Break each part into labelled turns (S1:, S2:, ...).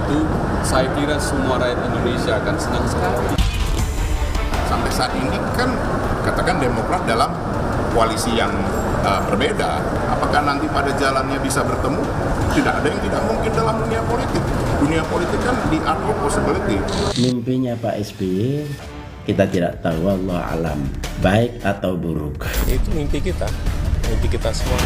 S1: itu saya kira semua rakyat Indonesia akan senang sekali.
S2: Sampai saat ini kan katakan Demokrat dalam koalisi yang berbeda. Apakah nanti pada jalannya bisa bertemu? Tidak ada yang tidak mungkin dalam dunia politik. Dunia politik kan the art of possibility.
S3: Mimpinya Pak SBY kita tidak tahu, Allah alam, baik atau buruk.
S4: Itu mimpi kita semua.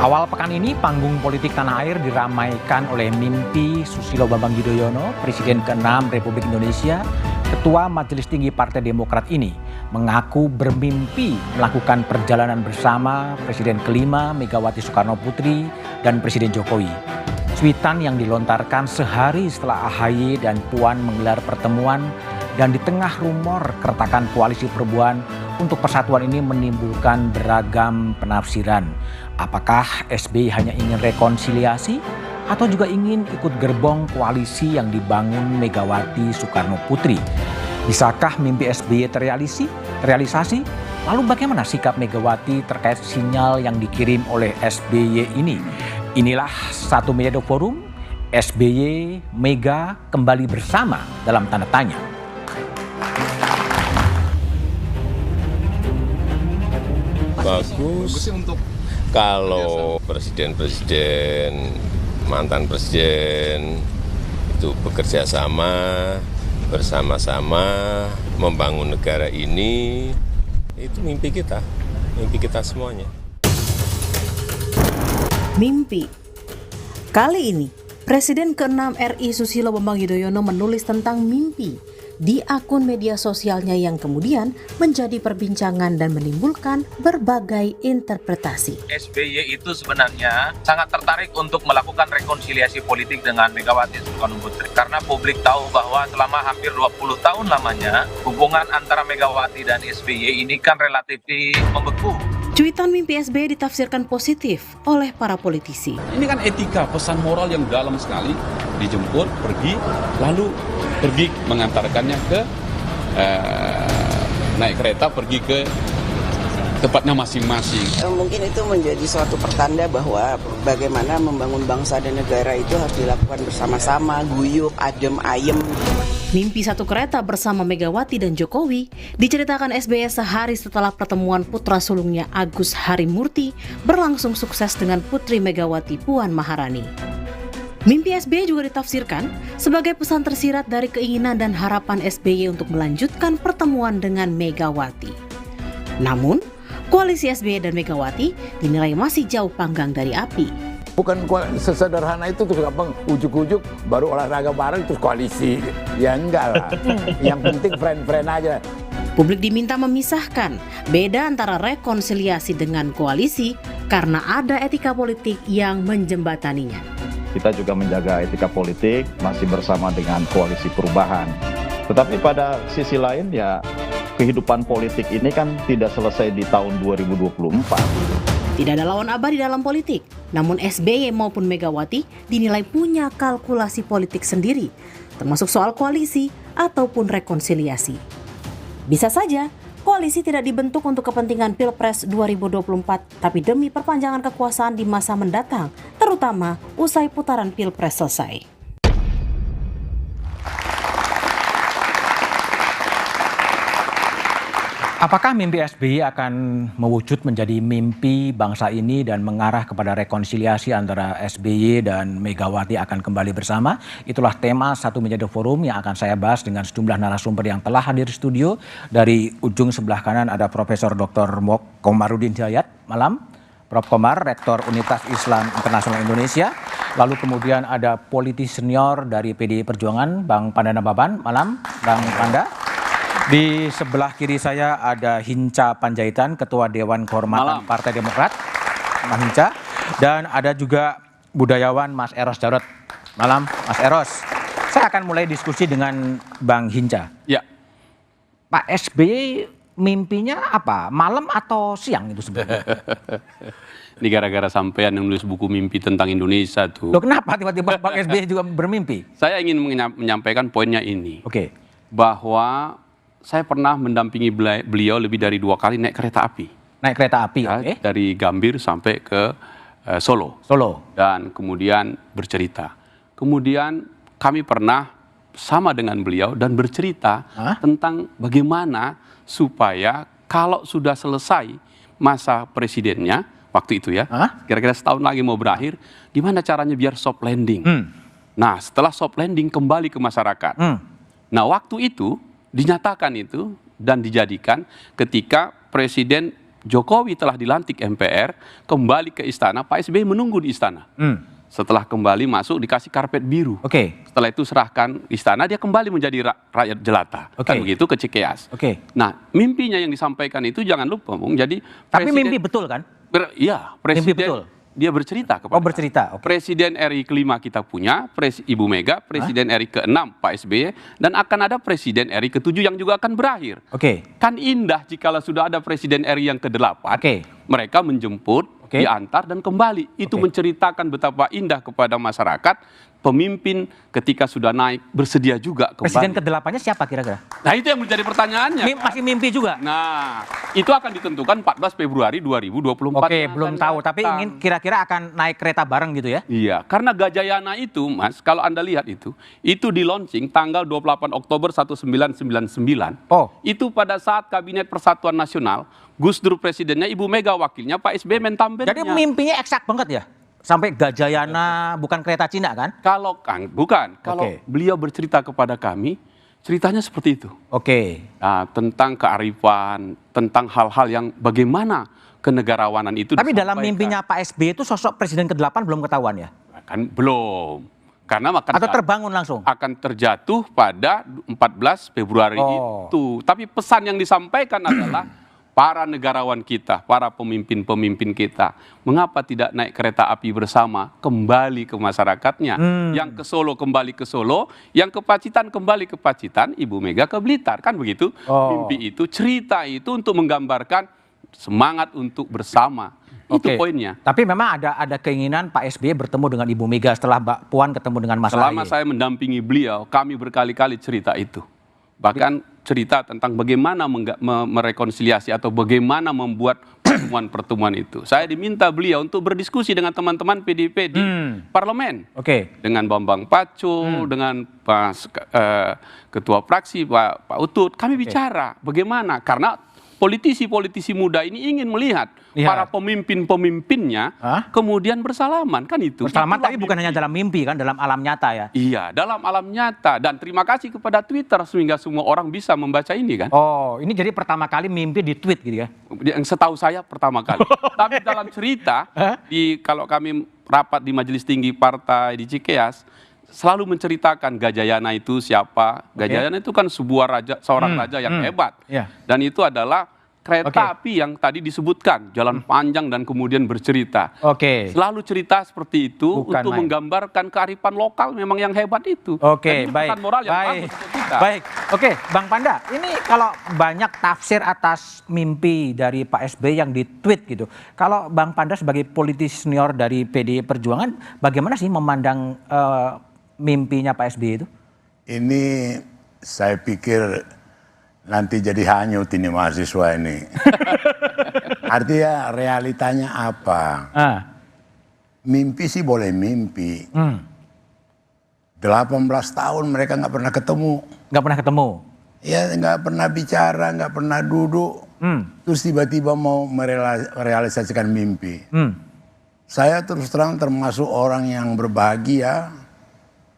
S5: Awal pekan ini, panggung politik tanah air diramaikan oleh mimpi Susilo Bambang Yudhoyono, Presiden ke-6 Republik Indonesia. Ketua Majelis Tinggi Partai Demokrat ini mengaku bermimpi melakukan perjalanan bersama Presiden ke-5 Megawati Soekarno Putri dan Presiden Jokowi. Cuitan yang dilontarkan sehari setelah AHY dan Puan menggelar pertemuan dan di tengah rumor keretakan koalisi perubahan untuk persatuan ini menimbulkan beragam penafsiran. Apakah SBY hanya ingin rekonsiliasi atau juga ingin ikut gerbong koalisi yang dibangun Megawati Soekarno Putri? Bisakah mimpi SBY terrealisasi? Lalu bagaimana sikap Megawati terkait sinyal yang dikirim oleh SBY ini? Inilah Satu Meja Forum, SBY Mega kembali bersama dalam tanda tanya.
S4: Bagus
S1: untuk
S4: kalau presiden-presiden, mantan presiden itu bekerja sama, bersama-sama membangun negara ini. Itu mimpi kita semuanya.
S6: Mimpi. Kali ini, Presiden ke-6 RI Susilo Bambang Yudhoyono menulis tentang mimpi di akun media sosialnya yang kemudian menjadi perbincangan dan menimbulkan berbagai interpretasi.
S7: SBY itu sebenarnya sangat tertarik untuk melakukan rekonsiliasi politik dengan Megawati Soekarno Putri. Karena publik tahu bahwa selama hampir 20 tahun lamanya hubungan antara Megawati dan SBY ini kan relatif membeku.
S6: Cuitan mimpi SBY ditafsirkan positif oleh para politisi.
S8: Ini kan etika, pesan moral yang dalam sekali. Dijemput, pergi, lalu pergi mengantarkannya ke naik kereta pergi ke tempatnya masing-masing.
S9: Mungkin itu menjadi suatu pertanda bahwa bagaimana membangun bangsa dan negara itu harus dilakukan bersama-sama, guyup, adem, ayem.
S6: Mimpi satu kereta bersama Megawati dan Jokowi diceritakan SBY sehari setelah pertemuan putra sulungnya Agus Harimurti berlangsung sukses dengan Putri Megawati Puan Maharani. Mimpi SBY juga ditafsirkan sebagai pesan tersirat dari keinginan dan harapan SBY untuk melanjutkan pertemuan dengan Megawati. Namun, koalisi SBY dan Megawati dinilai masih jauh panggang dari api.
S10: Bukan sesederhana itu terus gampang ujuk-ujuk baru olahraga bareng terus koalisi. Ya enggak lah. Yang penting friend-friend aja.
S6: Publik diminta memisahkan beda antara rekonsiliasi dengan koalisi karena ada etika politik yang menjembataninya.
S11: Kita juga menjaga etika politik masih bersama dengan koalisi perubahan. Tetapi pada sisi lain ya kehidupan politik ini kan tidak selesai di tahun 2024.
S6: Tidak ada lawan abadi dalam politik, namun SBY maupun Megawati dinilai punya kalkulasi politik sendiri, termasuk soal koalisi ataupun rekonsiliasi. Bisa saja, koalisi tidak dibentuk untuk kepentingan Pilpres 2024, tapi demi perpanjangan kekuasaan di masa mendatang, terutama usai putaran Pilpres selesai.
S5: Apakah mimpi SBY akan mewujud menjadi mimpi bangsa ini dan mengarah kepada rekonsiliasi antara SBY dan Megawati akan kembali bersama? Itulah tema Satu Meja Forum yang akan saya bahas dengan sejumlah narasumber yang telah hadir di studio. Dari ujung sebelah kanan ada Profesor Dr. Komarudin Hidayat. Malam. Prof. Komar, Rektor Universitas Islam Internasional Indonesia. Lalu kemudian ada politisi senior dari PDI Perjuangan, Bang Pandana Baban. Malam, Bang Panda. Di sebelah kiri saya ada Hinca Panjaitan, Ketua Dewan Kehormatan Partai Demokrat, Mas Hinca. Dan ada juga budayawan Mas Eros Jarot. Malam, Mas Eros. Saya akan mulai diskusi dengan Bang Hinca.
S8: Ya.
S5: Pak SBY mimpinya apa? Malam atau siang itu sebenarnya?
S8: Ini gara-gara sampean yang nulis buku mimpi tentang Indonesia tuh.
S5: Loh kenapa tiba-tiba Bang SBY juga bermimpi?
S8: Saya ingin menyampaikan poinnya ini.
S5: Oke.
S8: Bahwa saya pernah mendampingi beliau lebih dari 2 kali naik kereta api.
S5: Naik kereta api,
S8: Ya, dari Gambir sampai ke Solo. Dan kemudian bercerita. Kemudian kami pernah sama dengan beliau dan bercerita tentang bagaimana supaya kalau sudah selesai masa presidennya, waktu itu ya, kira-kira setahun lagi mau berakhir, gimana caranya biar soft landing. Nah, setelah soft landing kembali ke masyarakat. Nah, waktu itu dinyatakan itu dan dijadikan ketika Presiden Jokowi telah dilantik MPR, kembali ke istana, Pak SBY menunggu di istana. Setelah kembali masuk dikasih karpet biru. Setelah itu serahkan istana, dia kembali menjadi rakyat jelata. Kan begitu ke Cikeas. Nah, mimpinya yang disampaikan itu jangan lupa, Bung. Jadi
S5: tapi mimpi betul kan?
S8: Iya, Presiden.
S5: Mimpi betul.
S8: Dia bercerita kepada
S5: bercerita.
S8: Presiden RI kelima kita punya, Ibu Mega, Presiden RI ke-6 Pak SBY, dan akan ada Presiden RI ke-7 yang juga akan berakhir. Kan indah jikalau sudah ada Presiden RI yang ke-8, mereka menjemput, diantar dan kembali. Itu menceritakan betapa indah kepada masyarakat. Pemimpin ketika sudah naik bersedia juga kembali.
S5: Presiden ke-8-nya siapa kira-kira?
S8: Nah, itu yang menjadi pertanyaannya.
S5: Masih mimpi juga?
S8: Nah, itu akan ditentukan 14 Februari 2024.
S5: Belum tahu. Tapi ingin kira-kira akan naik kereta bareng gitu ya?
S8: Iya, karena Gajayana itu, Mas, kalau Anda lihat itu di launching tanggal 28 Oktober 1999. Itu pada saat Kabinet Persatuan Nasional, Gus Dur presidennya, Ibu Mega wakilnya, Pak SBY mentambennya.
S5: Jadi mimpinya eksak banget ya? Sampai Gajayana, bukan kereta Cina kan?
S8: Bukan. Kalau beliau bercerita kepada kami, ceritanya seperti itu. Nah, tentang kearifan, tentang hal-hal yang bagaimana kenegarawanan itu
S5: Tapi dalam mimpinya Pak SBY itu sosok Presiden ke-8 belum ketahuan ya?
S8: Kan belum. Karena
S5: atau terbangun langsung?
S8: Akan terjatuh pada 14 Februari itu. Tapi pesan yang disampaikan adalah para negarawan kita, para pemimpin-pemimpin kita, mengapa tidak naik kereta api bersama, kembali ke masyarakatnya. Yang ke Solo kembali ke Solo, yang ke Pacitan kembali ke Pacitan, Ibu Mega ke Blitar. Kan begitu? Mimpi itu, cerita itu untuk menggambarkan semangat untuk bersama. Itu poinnya.
S5: Tapi memang ada keinginan Pak SBY bertemu dengan Ibu Mega setelah Mbak Puan ketemu dengan Mas
S8: Selama saya mendampingi beliau, kami berkali-kali cerita itu. Bahkan cerita tentang bagaimana merekonsiliasi atau bagaimana membuat pertemuan-pertemuan itu. Saya diminta beliau untuk berdiskusi dengan teman-teman PDIP di parlemen. Dengan Bambang Pacul, dengan Ketua Fraksi Pak Utut. Kami bicara bagaimana, karena politisi-politisi muda ini ingin melihat para pemimpin-pemimpinnya kemudian bersalaman, kan itu.
S5: Bersalaman tapi bukan hanya dalam mimpi kan, dalam alam nyata ya?
S8: Iya, dalam alam nyata. Dan terima kasih kepada Twitter sehingga semua orang bisa membaca ini kan.
S5: Ini jadi pertama kali mimpi di tweet gitu ya?
S8: Yang setahu saya pertama kali. Tapi dalam cerita, kalau kami rapat di Majelis Tinggi Partai di Cikeas, selalu menceritakan Gajayana itu siapa. Gajayana itu kan seorang raja yang hebat. Dan itu adalah kereta api yang tadi disebutkan, jalan panjang dan kemudian bercerita. Selalu cerita seperti itu untuk menggambarkan kearifan lokal memang yang hebat itu.
S5: Baik.
S8: Moral yang bagus untuk kita.
S5: Baik. Bang Panda, ini kalau banyak tafsir atas mimpi dari Pak SBY yang di-tweet gitu. Kalau Bang Panda sebagai politisi senior dari PDI Perjuangan, bagaimana sih memandang mimpinya Pak SBY itu?
S12: Ini saya pikir nanti jadi hanyut ini mahasiswa ini. Artinya realitanya apa? Mimpi sih boleh mimpi. 18 tahun mereka nggak pernah ketemu.
S5: Nggak pernah ketemu?
S12: Ya nggak pernah bicara, nggak pernah duduk. Terus tiba-tiba mau merealisasikan mimpi. Saya terus terang termasuk orang yang berbahagia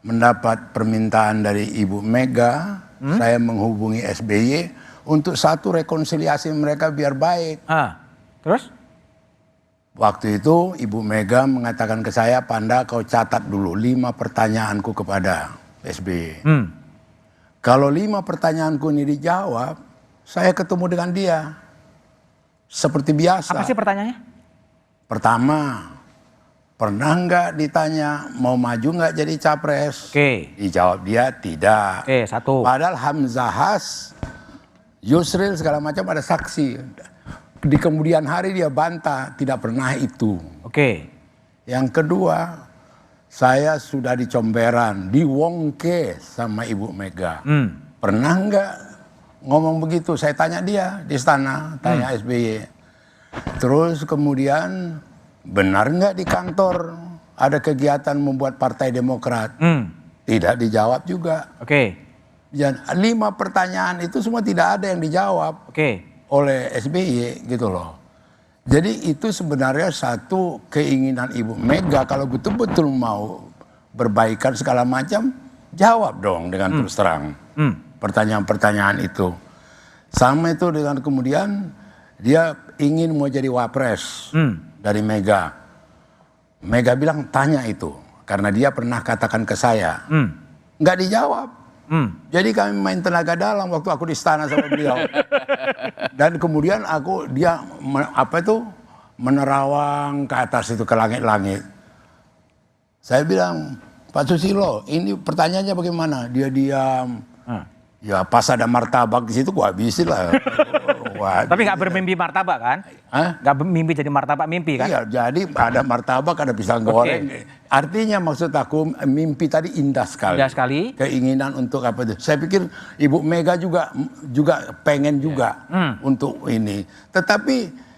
S12: mendapat permintaan dari Ibu Mega. Saya menghubungi SBY untuk satu rekonsiliasi mereka biar baik.
S5: Terus?
S12: Waktu itu Ibu Mega mengatakan ke saya, Panda kau catat dulu 5 pertanyaanku kepada SBY. Kalau 5 pertanyaanku ini dijawab, saya ketemu dengan dia. Seperti biasa.
S5: Apa sih pertanyaannya?
S12: Pertama, pernah nggak ditanya mau maju nggak jadi capres? Dijawab dia tidak.
S5: Satu.
S12: Padahal Hamzahas, Yusril segala macam ada saksi. Di kemudian hari dia bantah tidak pernah itu. Yang kedua, saya sudah di Comberan, di Wongke sama Ibu Mega. Pernah nggak ngomong begitu. Saya tanya dia di istana, tanya SBY. Terus kemudian benar nggak di kantor ada kegiatan membuat Partai Demokrat? Tidak dijawab juga. Dan 5 pertanyaan itu semua tidak ada yang dijawab oleh SBY gitu loh. Jadi itu sebenarnya satu keinginan Ibu Mega kalau betul-betul mau berbaikan segala macam, jawab dong dengan terus terang pertanyaan-pertanyaan itu. Sama itu dengan kemudian dia ingin mau jadi wapres dari Mega. Mega bilang tanya itu karena dia pernah katakan ke saya. Nggak dijawab. Jadi kami main tenaga dalam waktu aku di istana sama beliau. Dan kemudian dia menerawang ke atas itu ke langit-langit. Saya bilang, Pak Susilo, ini pertanyaannya bagaimana? Dia diam. Ya pas ada martabak di situ gua habisin lah.
S5: Tapi nggak bermimpi martabak kan? Nggak mimpi jadi martabak mimpi kan?
S12: Iya, jadi ada martabak, ada pisang goreng. Artinya maksud aku mimpi tadi indah sekali.
S5: Indah sekali.
S12: Keinginan untuk apa itu? Saya pikir Ibu Mega juga pengen juga untuk ini. Tetapi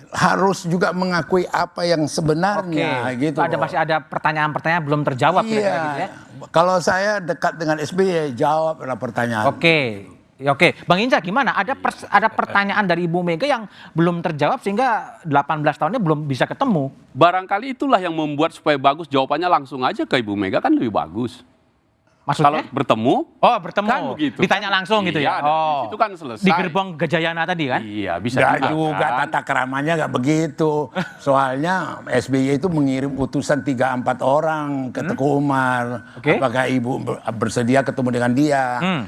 S12: harus juga mengakui apa yang sebenarnya gitu.
S5: Masih ada pertanyaan-pertanyaan belum terjawab kira-kira gitu ya.
S12: Kalau saya dekat dengan SBY jawablah pertanyaan.
S5: Oke, Bang Hinca gimana? Ada pertanyaan dari Ibu Mega yang belum terjawab sehingga 18 tahunnya belum bisa ketemu.
S8: Barangkali itulah yang membuat supaya bagus jawabannya langsung aja ke Ibu Mega kan lebih bagus.
S5: Maksudnya?
S8: Kalau bertemu,
S5: bertemu.
S8: Kan begitu.
S5: Ditanya langsung gitu ya.
S8: Itu kan selesai.
S5: Di gerbong Gajayana tadi kan?
S8: Iya, bisa
S12: juga kan? Tata keramanya nggak begitu. Soalnya SBY itu mengirim utusan 3-4 orang ke Teguh Umar. Apakah Ibu bersedia ketemu dengan dia?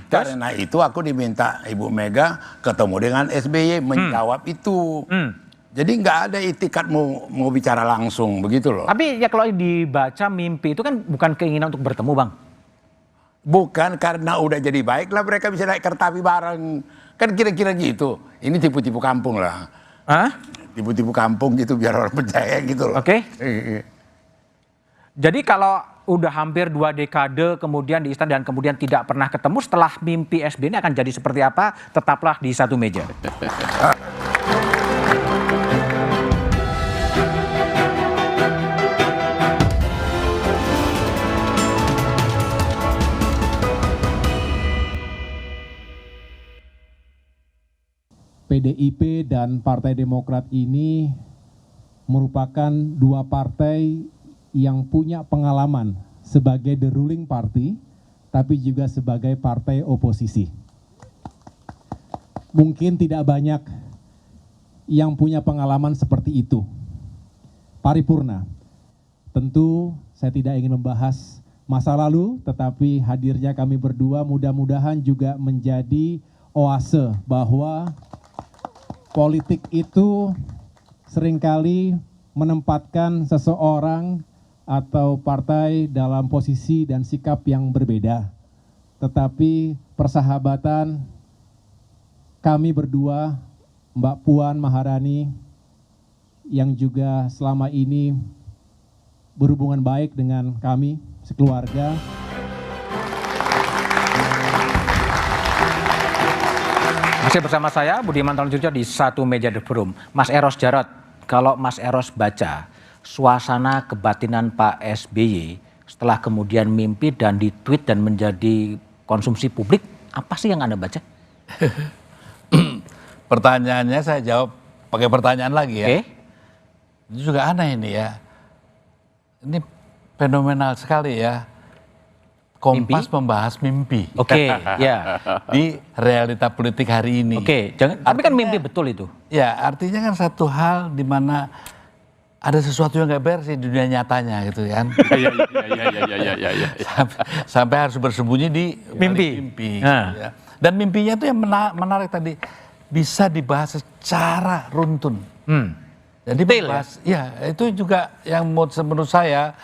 S12: Karena itu aku diminta Ibu Mega ketemu dengan SBY menjawab itu. Jadi nggak ada itikat mau bicara langsung begitu loh.
S5: Tapi ya kalau dibaca mimpi itu kan bukan keinginan untuk bertemu, Bang.
S12: Bukan, karena udah jadi baik lah mereka bisa naik kereta api bareng. Kan kira-kira gitu. Ini tipu-tipu kampung lah. Tipu-tipu kampung gitu biar orang percaya gitu loh.
S5: Jadi kalau udah hampir 2 dekade kemudian di istana dan kemudian tidak pernah ketemu, setelah mimpi SBY ini akan jadi seperti apa? Tetaplah di satu meja.
S13: PDIP dan Partai Demokrat ini merupakan 2 partai yang punya pengalaman sebagai the ruling party, tapi juga sebagai partai oposisi. Mungkin tidak banyak yang punya pengalaman seperti itu. Paripurna, tentu saya tidak ingin membahas masa lalu, tetapi hadirnya kami berdua mudah-mudahan juga menjadi oase bahwa politik itu seringkali menempatkan seseorang atau partai dalam posisi dan sikap yang berbeda. Tetapi persahabatan kami berdua, Mbak Puan Maharani, yang juga selama ini berhubungan baik dengan kami sekeluarga.
S5: Masih bersama saya Budiman Talunjurjo di satu meja The Forum. Mas Eros Jarot, kalau Mas Eros baca suasana kebatinan Pak SBY setelah kemudian mimpi dan ditweet dan menjadi konsumsi publik, apa sih yang Anda baca?
S14: Pertanyaannya saya jawab pakai pertanyaan lagi ya. Itu juga aneh ini ya. Ini fenomenal sekali ya. Kompas membahas mimpi. Di realita politik hari ini.
S5: Tapi kan mimpi betul itu.
S14: Ya, artinya kan satu hal di mana ada sesuatu yang nggak beres di dunia nyatanya gitu kan. Sampai harus bersembunyi di mimpi. Ya. Dan mimpinya itu yang menarik tadi, bisa dibahas secara runtun. Jadi membahas, ya itu juga yang menurut saya,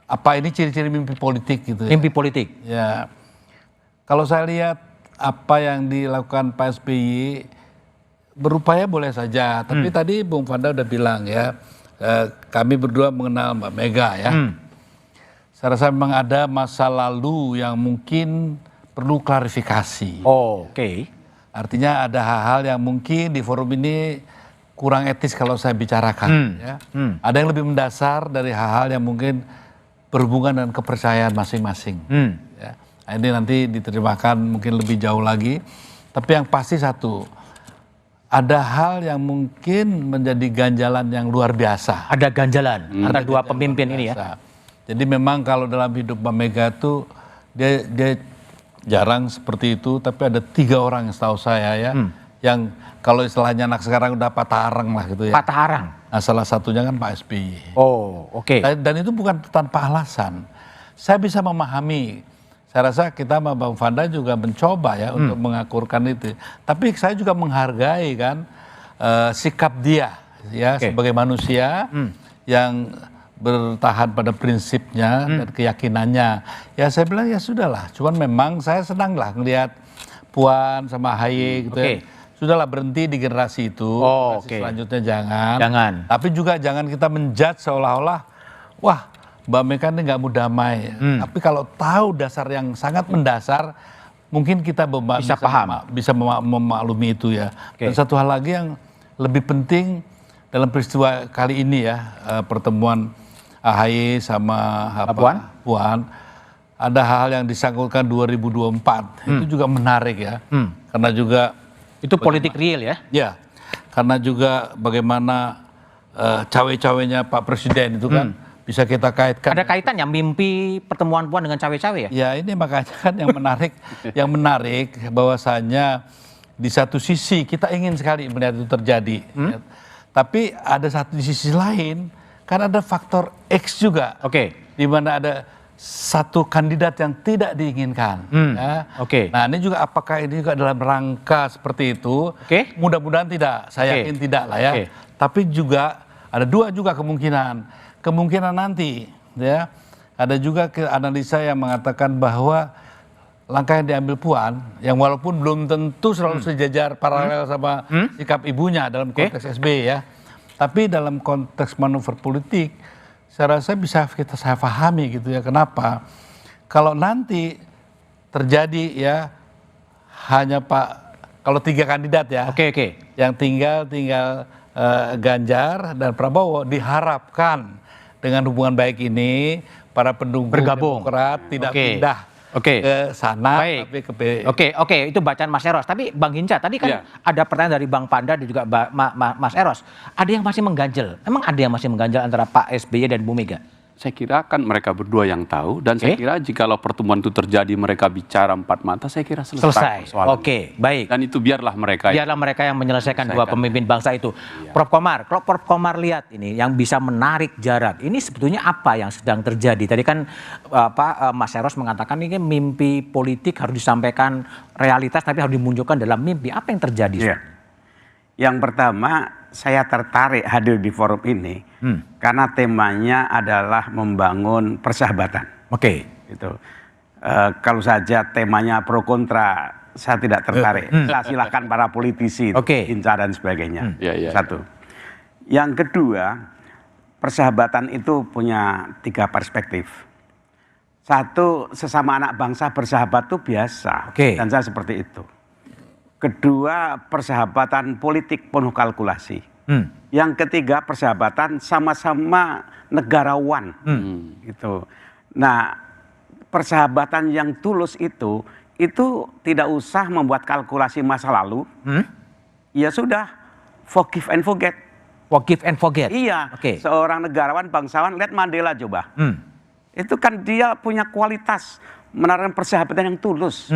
S14: apa ini ciri-ciri mimpi politik gitu ya.
S5: Mimpi politik?
S14: Ya, kalau saya lihat apa yang dilakukan Pak SBY, berupaya boleh saja. Tapi tadi Bung Fanda udah bilang ya, kami berdua mengenal Mbak Mega ya. Saya rasa memang ada masa lalu yang mungkin perlu klarifikasi. Artinya ada hal-hal yang mungkin di forum ini kurang etis kalau saya bicarakan. Ya. Ada yang lebih mendasar dari hal-hal yang mungkin berhubungan dengan kepercayaan masing-masing. Ya. Nah, ini nanti diterjemahkan mungkin lebih jauh lagi. Tapi yang pasti satu, ada hal yang mungkin menjadi ganjalan yang luar biasa.
S5: Ada ganjalan antara dua pemimpin ini ya.
S14: Jadi memang kalau dalam hidup Mbak Mega tuh dia jarang seperti itu, tapi ada 3 orang yang setahu saya ya, yang kalau istilahnya anak sekarang udah patah arang lah gitu ya.
S5: Patah arang?
S14: Nah salah satunya kan Pak SBY.
S5: Oh oke.
S14: Dan itu bukan tanpa alasan. Saya bisa memahami, saya rasa kita sama Bang Vanda juga mencoba ya untuk mengakurkan itu. Tapi saya juga menghargai kan sikap dia ya sebagai manusia yang bertahan pada prinsipnya dan keyakinannya. Ya saya bilang ya sudahlah. Cuman memang saya senang lah ngelihat Puan sama AHY gitu ya. Sudahlah berhenti di generasi itu. Selanjutnya jangan. Tapi juga jangan kita menjudge seolah-olah wah Mbak Mega ini nggak mau damai. Tapi kalau tahu dasar yang sangat mendasar, mungkin kita bisa memaklumi itu ya. Dan satu hal lagi yang lebih penting dalam peristiwa kali ini ya, pertemuan AHY sama Puan, ada hal yang disangkutkan 2024 itu juga menarik ya, karena juga
S5: itu politik real ya.
S14: Ya, karena juga bagaimana cawe-cawenya Pak Presiden itu kan bisa kita kaitkan.
S5: Ada kaitannya mimpi pertemuan Puan dengan cawe-cawe ya?
S14: Ya ini makanya kan yang menarik bahwasanya di satu sisi kita ingin sekali melihat itu terjadi, ya. Tapi ada di sisi lain kan ada faktor X juga, di mana ada satu kandidat yang tidak diinginkan. Ya. Nah ini juga apakah ini juga dalam rangka seperti itu? Mudah-mudahan tidak, saya yakin tidak lah ya. Tapi juga ada 2 juga kemungkinan nanti, ya ada juga analisa yang mengatakan bahwa langkah yang diambil Puan, yang walaupun belum tentu selalu sejajar paralel sama sikap ibunya dalam konteks SBY ya. Tapi dalam konteks manuver politik, saya rasa bisa saya pahami gitu ya. Kenapa? Kalau nanti terjadi ya hanya kalau 3 kandidat ya, yang tinggal Ganjar dan Prabowo, diharapkan dengan hubungan baik ini para pendukung Demokrat tidak pindah ke sana.
S5: Oke, itu bacaan Mas Eros. Tapi Bang Hinca, tadi kan ada pertanyaan dari Bang Panda dan juga Mas Eros. Ada yang masih mengganjel. Emang ada yang masih mengganjel antara Pak SBY dan Bu Mega?
S8: Saya kira kan mereka berdua yang tahu, dan saya kira jikalau pertemuan itu terjadi mereka bicara 4 mata, saya kira selesai.
S5: Baik.
S8: Dan itu biarlah mereka
S5: yang menyelesaikan 2 pemimpin bangsa itu. Prof Komar, kalau Prof Komar lihat ini yang bisa menarik jarak, ini sebetulnya apa yang sedang terjadi? Tadi kan Mas Eros mengatakan ini mimpi politik harus disampaikan realitas, tapi harus dimunculkan dalam mimpi. Apa yang terjadi?
S15: Yang pertama, saya tertarik hadir di forum ini karena temanya adalah membangun persahabatan. Gitu. Kalau saja temanya pro kontra, saya tidak tertarik. Silahkan para politisi, Hinca dan sebagainya. Satu. Yang kedua, persahabatan itu punya 3 perspektif. Satu, sesama anak bangsa bersahabat itu biasa, dan saya seperti itu. Kedua, persahabatan politik penuh kalkulasi. Yang ketiga, persahabatan sama-sama negarawan. Gitu. Nah, persahabatan yang tulus itu tidak usah membuat kalkulasi masa lalu. Ya sudah, forgive and forget.
S5: Forgive and forget.
S15: Iya. Seorang negarawan, bangsawan, lihat Mandela coba. Itu kan dia punya kualitas menaruhkan persahabatan yang tulus.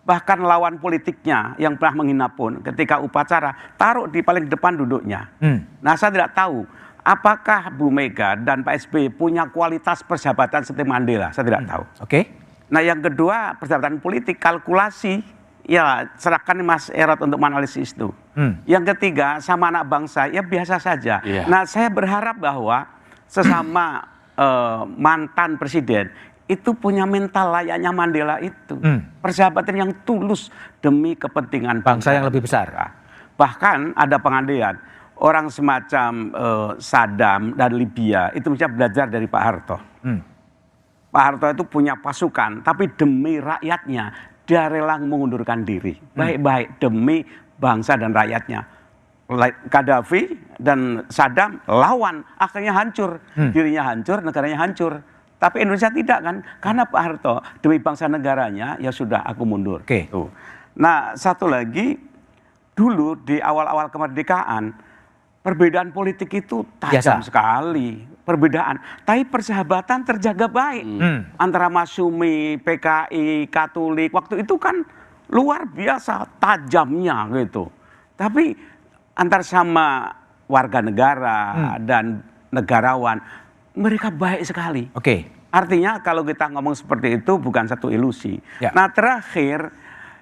S15: Bahkan lawan politiknya yang pernah menghina pun ketika upacara taruh di paling depan duduknya. Nah saya tidak tahu apakah Bu Mega dan Pak SBY punya kualitas persahabatan seperti Mandela. Saya tidak tahu. Nah yang kedua, persahabatan politik kalkulasi, ya serahkan Mas Erot untuk menganalisis itu. Yang ketiga, sama anak bangsa, ya biasa saja. Nah saya berharap bahwa sesama mantan presiden itu punya mental layaknya Mandela itu. Persahabatan yang tulus demi kepentingan
S5: bangsa yang lebih besar.
S15: Bahkan ada pengandaian, orang semacam Saddam dan Libya itu bisa belajar dari Pak Harto. Pak Harto itu punya pasukan, tapi demi rakyatnya dia rela mengundurkan diri, baik-baik demi bangsa dan rakyatnya. Gaddafi dan Saddam lawan, akhirnya hancur, dirinya hancur, negaranya hancur. Tapi Indonesia tidak kan, karena Pak Harto demi bangsa negaranya ya sudah aku mundur. Tuh. Nah satu lagi, dulu di awal-awal kemerdekaan perbedaan politik itu tajam sekali, perbedaan. Tapi persahabatan terjaga baik antara Masyumi, PKI, Katolik. Waktu itu kan luar biasa tajamnya gitu. Tapi antar sama warga negara dan negarawan, mereka baik sekali. Artinya kalau kita ngomong seperti itu bukan satu ilusi. Nah terakhir,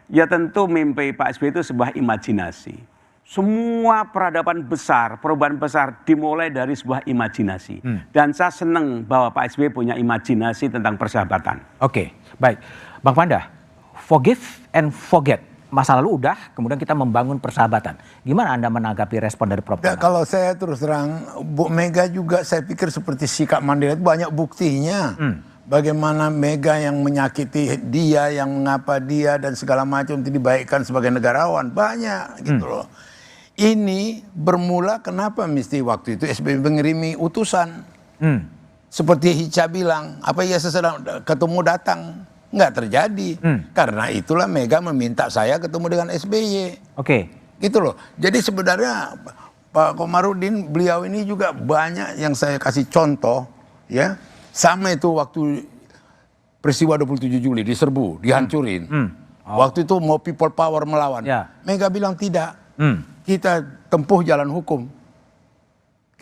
S15: ya tentu mimpi Pak SBY itu sebuah imajinasi. Semua peradaban besar, perubahan besar dimulai dari sebuah imajinasi. Dan saya senang bahwa Pak SBY punya imajinasi tentang persahabatan.
S5: Baik. Bang Panda, forgive and forget. Masa lalu udah, kemudian kita membangun persahabatan. Gimana Anda menanggapi respon dari Prof?
S12: Ya, kalau saya terus terang, Bu Mega juga saya pikir seperti sikap Mandela itu banyak buktinya. Bagaimana Mega yang menyakiti dia, yang mengapa dia dan segala macam itu dibaikkan sebagai negarawan. Banyak gitu loh. Ini bermula kenapa mesti waktu itu SBY mengirimi utusan. Seperti Hica bilang, apa ya sesedang ketemu datang. Nggak terjadi. Karena itulah Mega meminta saya ketemu dengan SBY. Gitu loh. Jadi sebenarnya Pak Komarudin, beliau ini juga banyak yang saya kasih contoh. Ya, sama itu waktu peristiwa 27 Juli diserbu, dihancurin. Waktu itu mau people power melawan. Mega bilang tidak. Kita tempuh jalan hukum.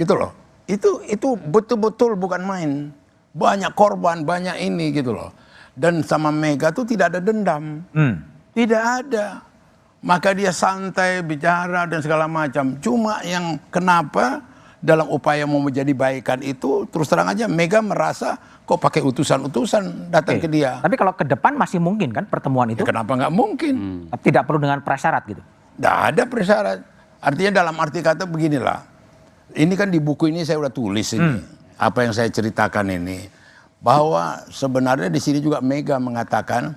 S12: Gitu loh. Itu betul-betul bukan main. Banyak korban, banyak ini gitu loh. Dan sama Mega tuh tidak ada dendam. Tidak ada. Maka dia santai bicara dan segala macam. Cuma yang kenapa dalam upaya mau menjadi baikan itu terus terang aja Mega merasa kok pakai utusan-utusan datang ke dia.
S5: Tapi kalau ke depan masih mungkin kan pertemuan itu?
S12: Ya, kenapa nggak mungkin?
S5: Tidak perlu dengan prasyarat gitu?
S12: Nggak ada prasyarat. Artinya dalam arti kata beginilah. Ini kan di buku ini saya udah tulis ini. Apa yang saya ceritakan ini. Bahwa sebenarnya di sini juga Mega mengatakan,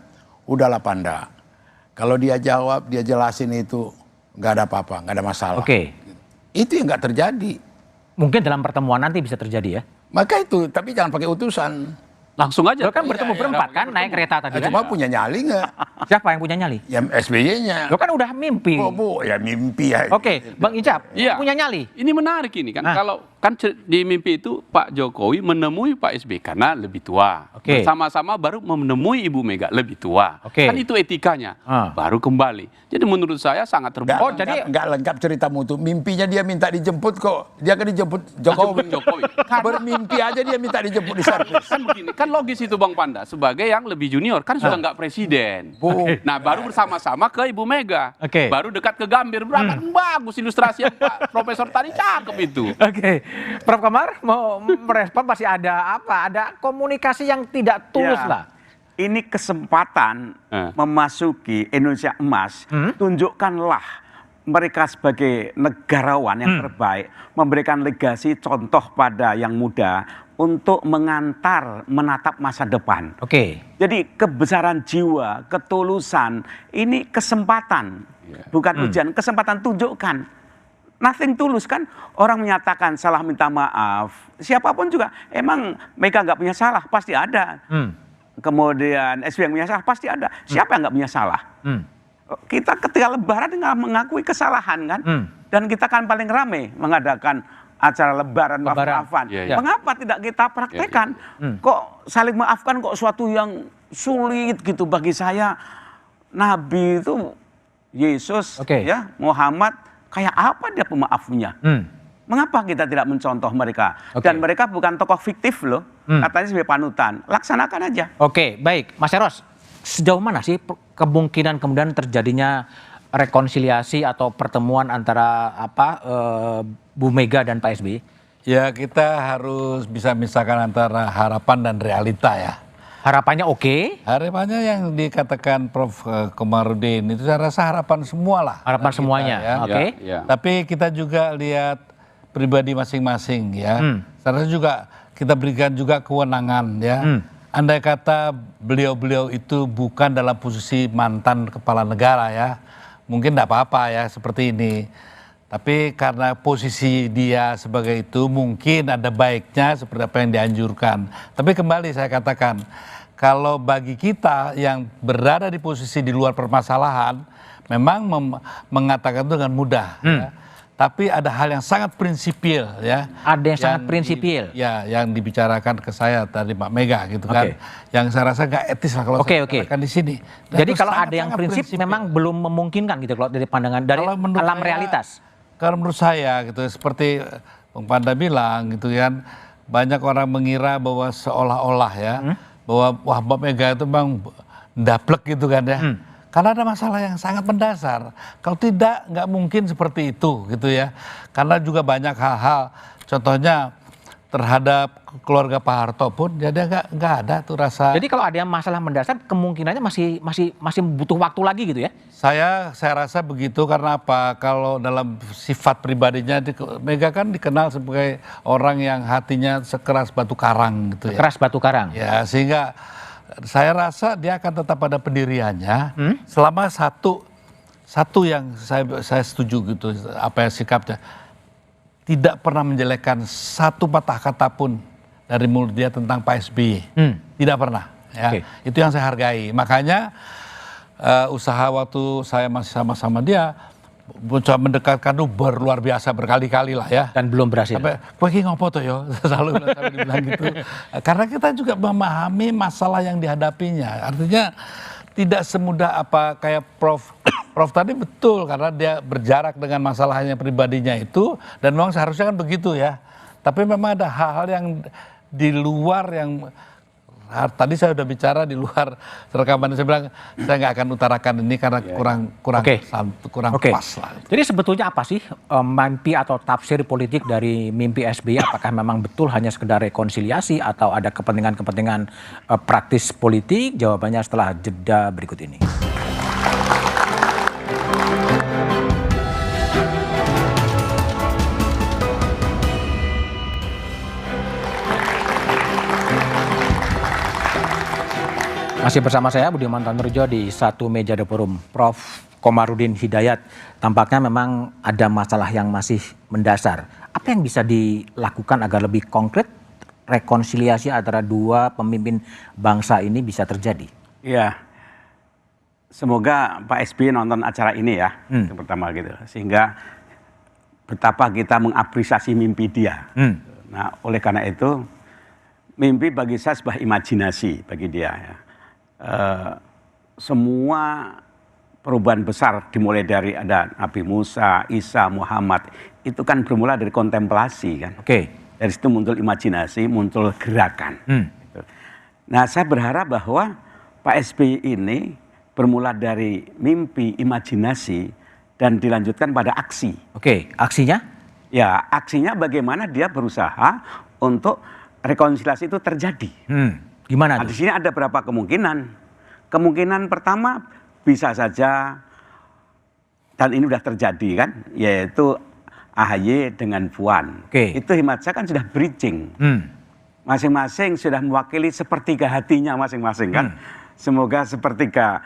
S12: udahlah Panda. Kalau dia jawab, dia jelasin itu nggak ada apa-apa, nggak ada masalah. Itu yang nggak terjadi.
S5: Mungkin dalam pertemuan nanti bisa terjadi ya?
S12: Maka itu, tapi jangan pakai utusan.
S14: Langsung aja.
S5: Lo kan bertemu berempat kan, naik kereta tadi kan?
S12: Cuma punya nyali nggak?
S5: Siapa yang punya nyali?
S12: Ya SBY-nya.
S5: Lo kan udah mimpi.
S12: Oh Bu, ya mimpi ya.
S5: Bang Icap, punya nyali?
S8: Ini menarik ini kan, kalau kan di mimpi itu Pak Jokowi menemui Pak SBY karena lebih tua. Bersama-sama baru menemui Ibu Mega lebih tua. Kan itu etikanya. Baru kembali. Jadi menurut saya sangat terbuka.
S12: Jadi nggak lengkap ceritamu tuh. Mimpinya dia minta dijemput kok. Dia kan dijemput Jokowi. Bermimpi aja dia minta dijemput di servis.
S8: Kan begini, kan logis itu Bang Panda. Sebagai yang lebih junior kan sudah nggak presiden. Nah baru bersama-sama ke Ibu Mega. Baru dekat ke Gambir. Berangkat bagus ilustrasi yang Pak Profesor tadi cakep itu.
S5: Prof Komar mau merespon masih ada apa? Ada komunikasi yang tidak tulus lah.
S15: Ini kesempatan memasuki Indonesia emas. Tunjukkanlah mereka sebagai negarawan yang terbaik, memberikan legasi contoh pada yang muda untuk mengantar menatap masa depan. Jadi kebesaran jiwa, ketulusan, ini kesempatan, bukan ujian, kesempatan tunjukkan. Nothing tulus kan, orang menyatakan salah minta maaf, siapapun juga, emang Mega nggak punya salah, pasti ada. Kemudian SBY yang punya salah, pasti ada. Siapa yang nggak punya salah? Kita ketika lebaran tinggal mengakui kesalahan kan, dan kita kan paling rame mengadakan acara lebaran maaf-maafan. Mengapa tidak kita praktekkan? Kok saling maafkan kok suatu yang sulit gitu bagi saya. Nabi itu Yesus, ya Muhammad, kayak apa dia pemaafnya? Mengapa kita tidak mencontoh mereka? Dan mereka bukan tokoh fiktif loh, katanya sebagai panutan. Laksanakan aja.
S5: Baik, Mas Eros, sejauh mana sih kemungkinan kemudian terjadinya rekonsiliasi atau pertemuan antara Bu Mega dan Pak SBY?
S14: Ya kita harus bisa misahkan antara harapan dan realita ya.
S5: Harapannya
S14: harapannya yang dikatakan Prof Komarudin itu saya rasa harapan semua lah.
S5: Harapan semuanya,
S14: Tapi kita juga lihat pribadi masing-masing ya. Saya rasa juga kita berikan juga kewenangan ya. andai kata beliau-beliau itu bukan dalam posisi mantan kepala negara ya, mungkin tidak apa-apa ya seperti ini. Tapi karena posisi dia sebagai itu mungkin ada baiknya seperti apa yang dianjurkan. Tapi kembali saya katakan, kalau bagi kita yang berada di posisi di luar permasalahan, memang mengatakan itu dengan mudah. Ya. Tapi ada hal yang sangat prinsipil ya.
S5: Ada yang sangat prinsipil.
S14: Yang dibicarakan ke saya tadi Pak Mega gitu kan. Yang saya rasa nggak etis lah kalau saya katakan di sini.
S5: Jadi kalau ada yang prinsip memang belum memungkinkan gitu kalau dari pandangan dari alam realitas.
S14: Kalau menurut saya gitu seperti Bang Panda bilang gitu kan, banyak orang mengira bahwa seolah-olah ya bahwa wah Mbak Mega itu memang ndaplek gitu kan ya. Karena ada masalah yang sangat mendasar. Kalau tidak, nggak mungkin seperti itu gitu ya. Karena juga banyak hal-hal, contohnya terhadap keluarga Pak Harto pun, jadi nggak ada tuh rasa.
S5: Jadi kalau ada yang masalah mendasar, kemungkinannya masih butuh waktu lagi gitu ya?
S14: Saya rasa begitu karena apa? Kalau dalam sifat pribadinya, Mega kan dikenal sebagai orang yang hatinya sekeras batu karang gitu ya.
S5: Keras batu karang.
S14: Ya, sehingga saya rasa dia akan tetap pada pendiriannya selama satu yang saya setuju gitu apa yang sikapnya tidak pernah menjelekkan satu patah kata pun dari mulut dia tentang Pak SBY. Tidak pernah ya. Itu yang saya hargai. Makanya usaha waktu saya masih sama-sama dia mencoba mendekatkan itu luar biasa berkali-kali lah ya.
S5: Dan belum berhasil.
S14: Sampai pergi ngopo tuh yo, selalu dibilang gitu. Karena kita juga memahami masalah yang dihadapinya. Artinya tidak semudah apa kayak Prof tadi betul karena dia berjarak dengan masalahnya pribadinya itu dan memang seharusnya kan begitu ya. Tapi memang ada hal-hal yang di luar yang tadi saya sudah bicara di luar rekaman, saya bilang saya nggak akan utarakan ini karena kurang pas lah.
S5: Jadi sebetulnya apa sih mimpi atau tafsir politik dari mimpi SBY? Apakah memang betul hanya sekedar rekonsiliasi atau ada kepentingan-kepentingan praktis politik? Jawabannya setelah jeda berikut ini. Masih bersama saya Budiman Tanurjo di satu meja The Forum. Prof Komarudin Hidayat, tampaknya memang ada masalah yang masih mendasar. Apa yang bisa dilakukan agar lebih konkret rekonsiliasi antara dua pemimpin bangsa ini bisa terjadi?
S15: Iya, semoga Pak SBY nonton acara ini ya, yang pertama gitu. Sehingga betapa kita mengapresiasi mimpi dia. Nah, oleh karena itu, mimpi bagi saya sebuah imajinasi bagi dia ya. Semua perubahan besar dimulai dari ada Nabi Musa, Isa, Muhammad itu kan bermula dari kontemplasi kan. Dari situ muncul imajinasi, muncul gerakan. Gitu. Nah, saya berharap bahwa Pak SBY ini bermula dari mimpi, imajinasi dan dilanjutkan pada aksi.
S5: Aksinya?
S15: Ya, aksinya bagaimana dia berusaha untuk rekonsiliasi itu terjadi.
S5: Gimana
S15: tuh? Di sini ada berapa kemungkinan. Kemungkinan pertama bisa saja, dan ini sudah terjadi kan, yaitu AHY dengan Puan. Itu hemat saya kan sudah bridging. Masing-masing sudah mewakili sepertiga hatinya masing-masing kan. Semoga sepertiga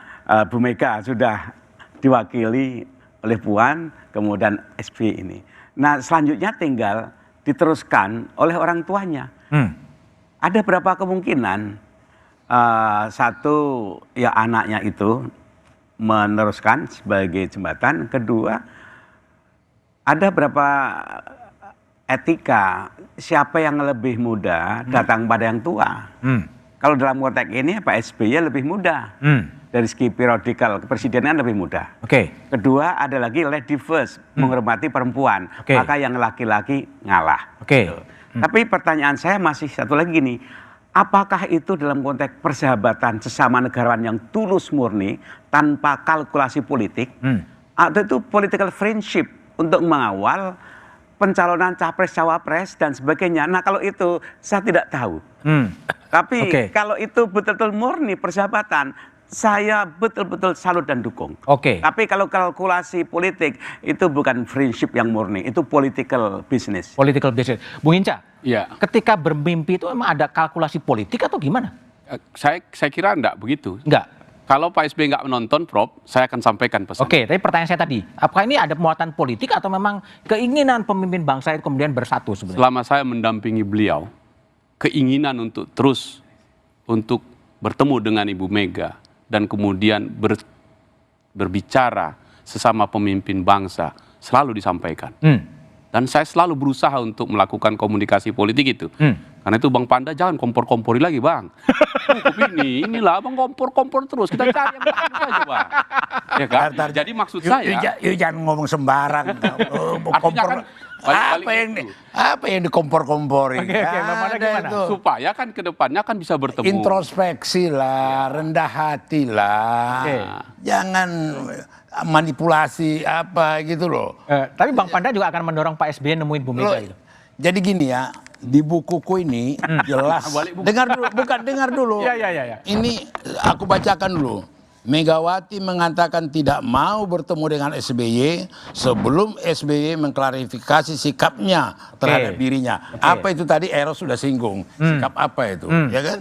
S15: Bu Mega sudah diwakili oleh Puan, kemudian SBY ini. Nah, selanjutnya tinggal diteruskan oleh orang tuanya. Ada berapa kemungkinan, satu ya anaknya itu meneruskan sebagai jembatan, kedua ada berapa etika siapa yang lebih muda datang pada yang tua. Kalau dalam konteks ini Pak SBY lebih muda. Dari segi periodikal kepresidenan lebih muda. Kedua ada lagi lady first, menghormati perempuan, maka yang laki-laki ngalah. Tapi pertanyaan saya masih satu lagi gini, apakah itu dalam konteks persahabatan sesama negarawan yang tulus murni tanpa kalkulasi politik, atau itu political friendship untuk mengawal pencalonan capres-cawapres dan sebagainya? Nah, kalau itu saya tidak tahu. Tapi kalau itu betul-betul murni persahabatan, saya betul-betul salut dan dukung. Tapi kalau kalkulasi politik itu bukan friendship yang murni, itu political business.
S5: Political business. Bung Hinca, ketika bermimpi itu emang ada kalkulasi politik atau gimana?
S8: Saya kira enggak begitu.
S5: Enggak.
S8: Kalau Pak SBY nggak menonton, Prof, saya akan sampaikan pesan.
S5: Oke, tapi pertanyaan saya tadi, apakah ini ada muatan politik atau memang keinginan pemimpin bangsa itu kemudian bersatu sebenarnya?
S8: Selama saya mendampingi beliau, keinginan untuk terus untuk bertemu dengan Ibu Mega dan kemudian berbicara sesama pemimpin bangsa selalu disampaikan. Dan saya selalu berusaha untuk melakukan komunikasi politik itu. Karena itu Bang Panda jangan kompor-kompori lagi Bang. Inilah Bang kompor-kompor terus. Kita cari yang bagus aja Bang. Ya kan? Jadi maksud saya.
S12: Jangan ngomong sembarang. Kompor. Apa yang dikompor-komporin?
S8: Supaya kan ke depannya kan bisa bertemu.
S12: Introspeksi lah, rendah hati lah. Jangan manipulasi apa gitu loh.
S5: Tapi Bang Panda juga akan mendorong Pak SBY nemuin Bu Mega gitu.
S12: Jadi gini ya, di bukuku ini jelas. Dengar dulu.
S5: Ya.
S12: Ini aku bacakan dulu. Megawati mengatakan tidak mau bertemu dengan SBY sebelum SBY mengklarifikasi sikapnya terhadap dirinya. Apa itu tadi Eros sudah singgung. Sikap apa itu, ya kan?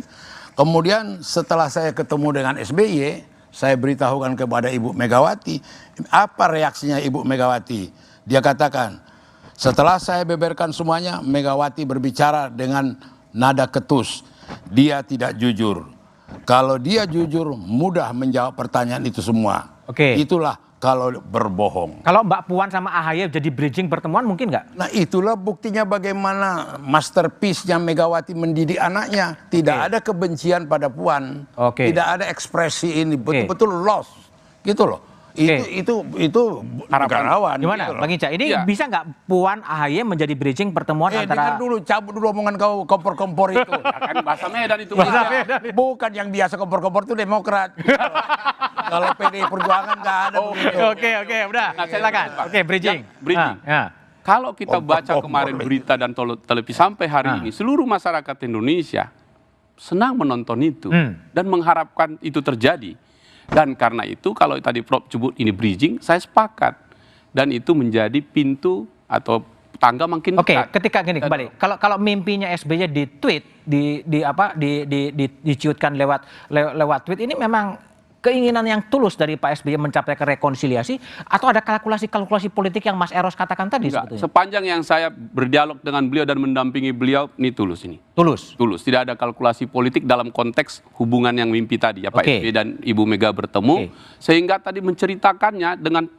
S12: Kemudian setelah saya ketemu dengan SBY, saya beritahukan kepada Ibu Megawati, apa reaksinya Ibu Megawati? Dia katakan, setelah saya beberkan semuanya, Megawati berbicara dengan nada ketus. Dia tidak jujur. Kalau dia jujur, mudah menjawab pertanyaan itu semua. Itulah kalau berbohong.
S5: Kalau Mbak Puan sama AHY jadi bridging pertemuan mungkin nggak?
S12: Nah itulah buktinya bagaimana masterpiece-nya Megawati mendidik anaknya. Tidak ada kebencian pada Puan. Tidak ada ekspresi ini. Betul-betul lost. Gitu loh. Itu negarawan.
S5: Gimana
S12: gitu
S5: Bang Hinca? Ini bisa nggak Puan AHY menjadi bridging pertemuan antara...
S12: Dengar dulu, cabut dulu omongan kau kompor-kompor itu.
S8: Kan bahasa Medan itu.
S12: Bukan yang biasa kompor-kompor itu Demokrat. Kalau PDI Perjuangan nggak ada.
S5: Oke, udah. Silakan. Bridging.
S8: Kalau kita baca kemarin berita dan televisi sampai hari ini, seluruh masyarakat Indonesia senang menonton itu dan mengharapkan itu terjadi. Dan karena itu kalau tadi Prof sebut ini bridging, saya sepakat. Dan itu menjadi pintu atau tangga makin dekat.
S5: Ketika gini kembali, kalau mimpinya SBY di tweet, diciutkan lewat tweet, ini memang keinginan yang tulus dari Pak SBY mencapai rekonsiliasi atau ada kalkulasi politik yang Mas Eros katakan tadi?
S8: Sebetulnya? Sepanjang yang saya berdialog dengan beliau dan mendampingi beliau, ini tulus ini.
S5: Tulus?
S8: Tulus, tidak ada kalkulasi politik dalam konteks hubungan yang mimpi tadi ya Pak SBY dan Ibu Mega bertemu. Sehingga tadi menceritakannya dengan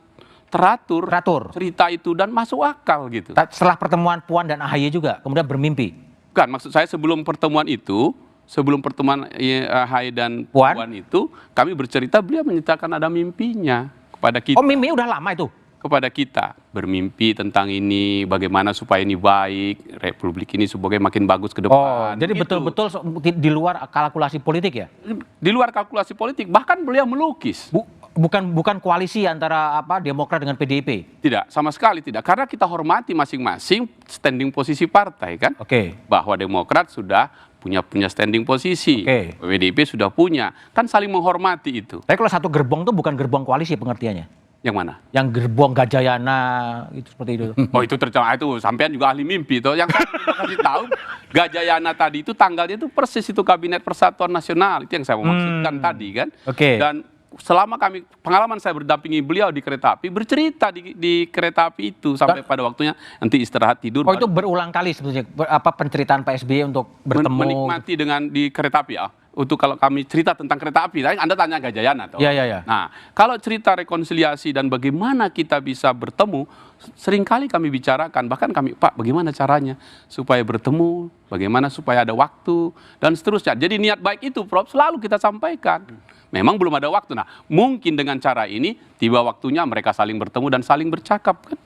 S8: teratur cerita itu dan masuk akal gitu.
S5: Setelah pertemuan Puan dan AHY juga kemudian bermimpi?
S8: Bukan, maksud saya sebelum pertemuan itu, sebelum pertemuan AHY dan Puan itu, kami bercerita, beliau menceritakan ada mimpinya kepada kita.
S5: Oh, mimpi udah lama itu?
S8: Kepada kita, bermimpi tentang ini, bagaimana supaya ini baik, Republik ini sebagai makin bagus ke depan.
S5: Oh, jadi betul-betul di luar kalkulasi politik ya?
S8: Di luar kalkulasi politik, bahkan beliau melukis.
S5: Bukan koalisi antara Demokrat dengan PDIP?
S8: Tidak, sama sekali tidak. Karena kita hormati masing-masing standing posisi partai kan. Bahwa Demokrat sudah punya standing posisi, PDIP sudah punya, kan saling menghormati itu.
S5: Tapi kalau satu gerbong itu bukan gerbong koalisi pengertiannya?
S8: Yang mana?
S5: Yang gerbong Gajayana itu seperti itu.
S8: Oh itu itu sampean juga ahli mimpi itu. Yang saya kasih tahu Gajayana tadi itu tanggalnya itu persis itu Kabinet Persatuan Nasional, itu yang saya mau maksudkan tadi kan. Dan selama pengalaman saya berdampingi beliau di kereta api, bercerita di kereta api itu sampai pada waktunya nanti istirahat tidur.
S5: Oh itu berulang kali sebetulnya penceritaan Pak SBY untuk bertemu.
S8: Menikmati dengan di kereta api ya. Untuk kalau kami cerita tentang kereta api, Anda tanya Gajayana.
S5: Iya.
S8: Nah kalau cerita rekonsiliasi dan bagaimana kita bisa bertemu, seringkali kami bicarakan, bahkan kami, Pak bagaimana caranya supaya bertemu, bagaimana supaya ada waktu, dan seterusnya. Jadi niat baik itu Prof selalu kita sampaikan. Memang belum ada waktu. Nah, mungkin dengan cara ini tiba waktunya mereka saling bertemu dan saling bercakap kan.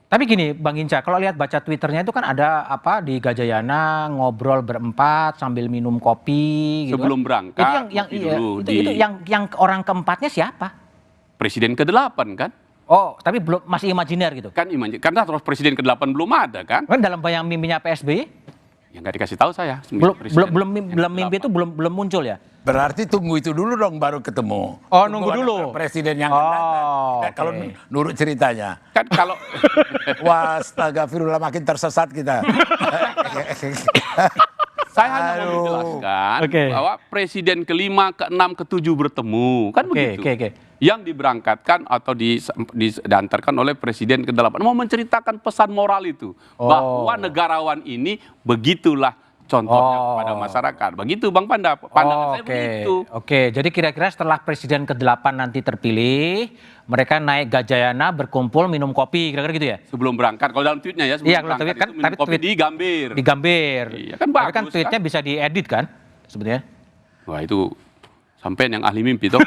S5: Tapi gini, Bang Hinca, kalau lihat baca Twitternya itu kan ada di Gajayana ngobrol berempat sambil minum kopi gitu.
S8: Sebelum berangkat.
S5: Itu yang orang keempatnya siapa?
S8: Presiden ke-8 kan.
S5: Oh, tapi belum masih imajiner gitu.
S8: Kan karena terus presiden ke-8 belum ada kan.
S5: Kan dalam bayang mimpinya PSBY?
S8: Ya nggak dikasih tahu saya.
S5: Belum mimpi itu belum muncul ya.
S12: Berarti tunggu itu dulu dong baru ketemu.
S5: Oh, nunggu dulu.
S12: Presiden yang akan datang. Kalau nurut ceritanya.
S8: Kan kalau
S12: wah, astagfirullah makin tersesat kita.
S8: Saya hanya mau menjelaskan bahwa presiden ke-5, ke-6, ke-7 bertemu, kan begitu. Yang diberangkatkan atau diantarkan oleh presiden ke-8 mau menceritakan pesan moral itu bahwa negarawan ini begitulah contohnya kepada masyarakat. Begitu Bang Panda, pandangan saya begitu.
S5: Jadi kira-kira setelah presiden ke-8 nanti terpilih, mereka naik Gajayana, berkumpul, minum kopi, kira-kira gitu ya?
S8: Sebelum berangkat, kalau dalam tweetnya ya, sebelum berangkat itu minum kopi di Gambir.
S5: Di Gambir.
S8: Iya, kan bagus,
S5: kan tweetnya bisa diedit kan, sebetulnya?
S8: Wah itu sampai yang ahli mimpi toh.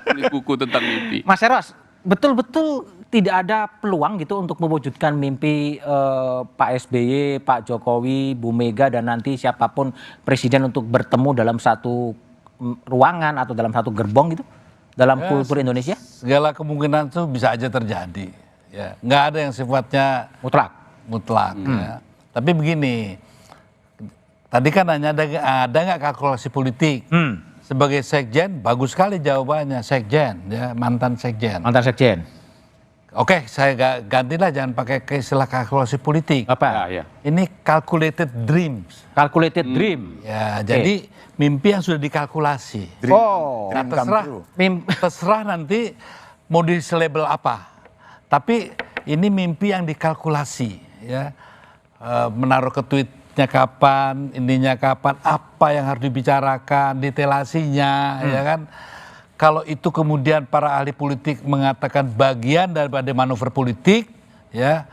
S8: Tulis buku tentang mimpi.
S5: Mas Eros, betul-betul tidak ada peluang gitu untuk mewujudkan mimpi Pak SBY, Pak Jokowi, Bu Mega dan nanti siapapun presiden untuk bertemu dalam satu ruangan atau dalam satu gerbong gitu dalam kultur Indonesia?
S14: Segala kemungkinan itu bisa aja terjadi. Ya, nggak ada yang sifatnya mutlak. Ya. Tapi begini, tadi kan hanya ada nggak kalkulasi politik? Sebagai sekjen, bagus sekali jawabannya, sekjen, ya, mantan sekjen.
S5: Mantan sekjen.
S14: Oke, saya gantilah, jangan pakai istilah kalkulasi politik.
S5: Apa?
S14: Ini calculated dreams.
S5: Calculated dream.
S14: Ya, jadi mimpi yang sudah dikalkulasi. Terserah nanti mau di-label apa. Tapi ini mimpi yang dikalkulasi, ya. Menaruh ke tweetnya kapan, ininya kapan, apa yang harus dibicarakan, detailasinya, ya kan. Kalau itu kemudian para ahli politik mengatakan bagian daripada manuver politik, ya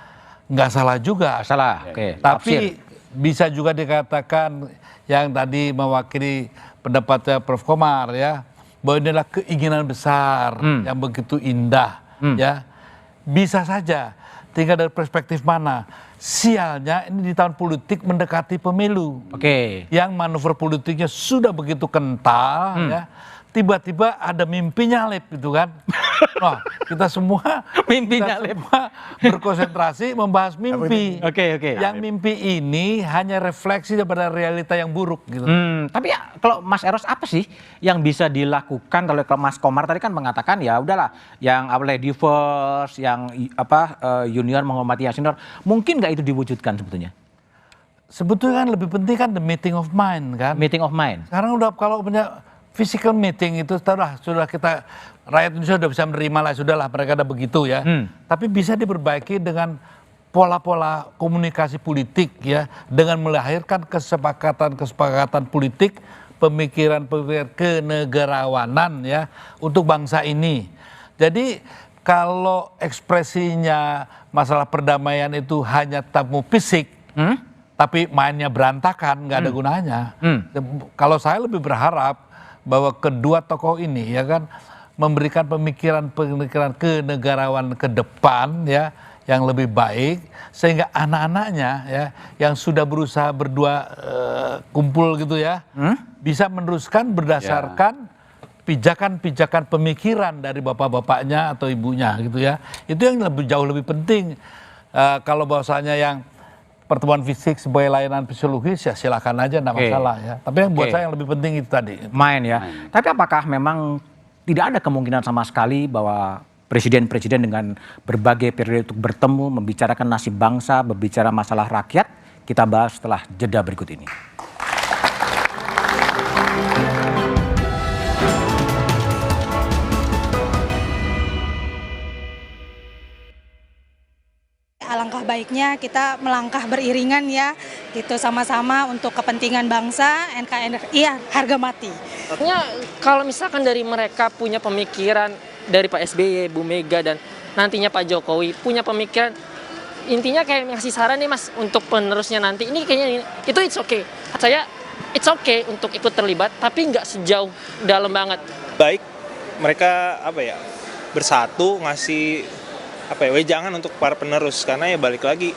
S14: nggak salah juga. Tapi bisa juga dikatakan yang tadi mewakili pendapatnya Prof. Komar, ya, bahwa ini adalah keinginan besar yang begitu indah, ya. Bisa saja, tinggal dari perspektif mana. Sialnya ini di tahun politik mendekati pemilu. Yang manuver politiknya sudah begitu kental, ya. Tiba-tiba ada mimpi nyalip gitu kan. Nah, kita semua berkonsentrasi membahas mimpi. Yang mimpi ini hanya refleksi daripada realita yang buruk gitu.
S5: Tapi ya, kalau Mas Eros apa sih yang bisa dilakukan? Kalau Mas Komar tadi kan mengatakan ya udahlah, yang lady first, yang junior menghormati yang senior, mungkin nggak itu diwujudkan sebetulnya?
S14: Sebetulnya kan lebih penting kan the meeting of mind kan.
S5: Meeting of mind.
S14: Sekarang udah kalau punya physical meeting itu sudah kita, rakyat Indonesia sudah bisa menerima lah, sudahlah mereka ada begitu ya. Tapi bisa diperbaiki dengan pola-pola komunikasi politik, ya, dengan melahirkan kesepakatan politik, pemikiran kenegarawanan, ya, untuk bangsa ini. Jadi kalau ekspresinya masalah perdamaian itu hanya tamu fisik, tapi mainnya berantakan, nggak ada gunanya. Kalau saya lebih berharap bahwa kedua tokoh ini, ya kan, memberikan pemikiran kenegarawan ke depan, ya, yang lebih baik, sehingga anak-anaknya, ya, yang sudah berusaha berdua kumpul gitu, ya, bisa meneruskan berdasarkan pijakan-pijakan pemikiran dari bapak-bapaknya atau ibunya gitu, ya. Itu yang jauh lebih penting. Kalau bahwasanya yang pertemuan fisik sebagai layanan fisiologis, ya silakan aja, enggak masalah, ya. Tapi yang buat saya yang lebih penting itu tadi.
S5: Main, ya. Tapi apakah memang tidak ada kemungkinan sama sekali bahwa presiden-presiden dengan berbagai periode untuk bertemu, membicarakan nasib bangsa, berbicara masalah rakyat? Kita bahas setelah jeda berikut ini.
S16: Alangkah baiknya kita melangkah beriringan, ya, gitu, sama-sama untuk kepentingan bangsa. NKRI harga mati.
S17: Kalau misalkan dari mereka punya pemikiran, dari Pak SBY, Bu Mega, dan nantinya Pak Jokowi punya pemikiran, intinya kayak ngasih saran nih Mas untuk penerusnya nanti, ini kayaknya itu it's okay. Saya it's okay untuk ikut terlibat, tapi nggak sejauh dalam banget.
S18: Baik mereka bersatu ngasih wejangan untuk para penerus, karena ya balik lagi,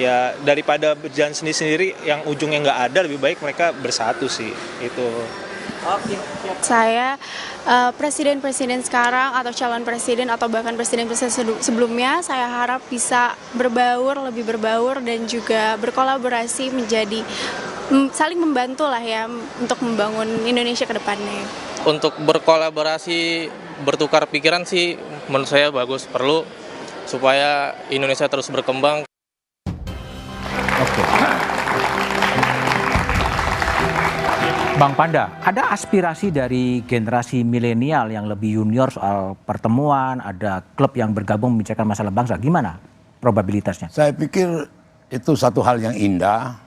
S18: ya daripada berjalan sendiri-sendiri yang ujungnya nggak ada, lebih baik mereka bersatu sih itu.
S19: Saya presiden-presiden sekarang atau calon presiden atau bahkan presiden-presiden sebelumnya, saya harap bisa lebih berbaur dan juga berkolaborasi, menjadi saling membantu lah, ya, untuk membangun Indonesia ke depannya.
S20: Untuk berkolaborasi, bertukar pikiran sih menurut saya bagus, perlu, supaya Indonesia terus berkembang.
S5: Bang Panda, ada aspirasi dari generasi milenial yang lebih junior soal pertemuan, ada klub yang bergabung membicarakan masalah bangsa. Gimana probabilitasnya?
S12: Saya pikir itu satu hal yang indah.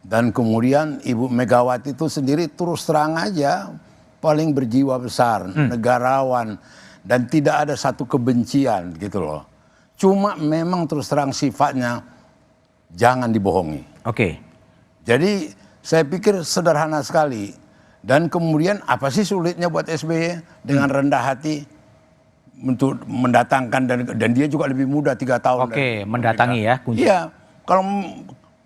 S12: Dan kemudian Ibu Megawati itu sendiri terus terang aja paling berjiwa besar, negarawan. Dan tidak ada satu kebencian gitu loh. Cuma memang terus terang sifatnya jangan dibohongi.
S5: Oke.
S12: Jadi saya pikir sederhana sekali. Dan kemudian apa sih sulitnya buat SBY dengan rendah hati untuk mendatangkan dan dia juga lebih muda 3 tahun.
S5: Oke, mendatangi ya kunci.
S12: Iya, kalau